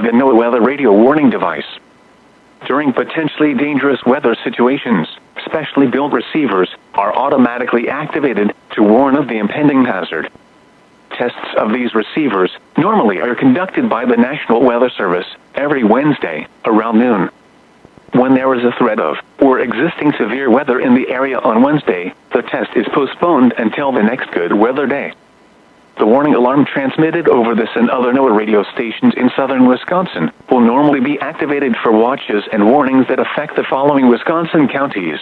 the NOAA weather radio warning device. During potentially dangerous weather situations, specially built receivers are automatically activated to warn of the impending hazard. Tests of these receivers normally are conducted by the National Weather Service every Wednesday around noon. When there is a threat of or existing severe weather in the area on Wednesday, the test is postponed until the next good weather day. The warning alarm transmitted over this and other NOAA radio stations in southern Wisconsin will normally be activated for watches and warnings that affect the following Wisconsin counties: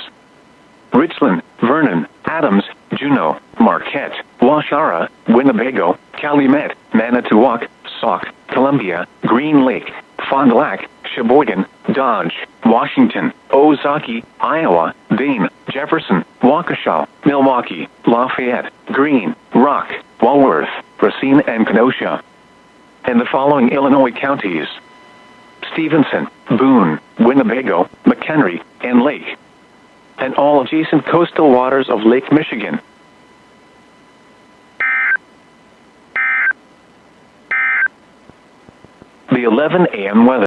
Richland, Vernon, Adams, Juneau, Marquette, Waushara, Winnebago, Calumet, Manitowoc, Sauk, Columbia, Green Lake, Fond du Lac, Sheboygan, Dodge, Washington, Ozaukee, Iowa, Dane, Jefferson, Waukesha, Milwaukee, Lafayette, Greene, Rock, Walworth, Racine, and Kenosha. And the following Illinois counties: Stevenson, Boone, Winnebago, McHenry, and Lake, and all adjacent coastal waters of Lake Michigan. The 11 a.m. weather.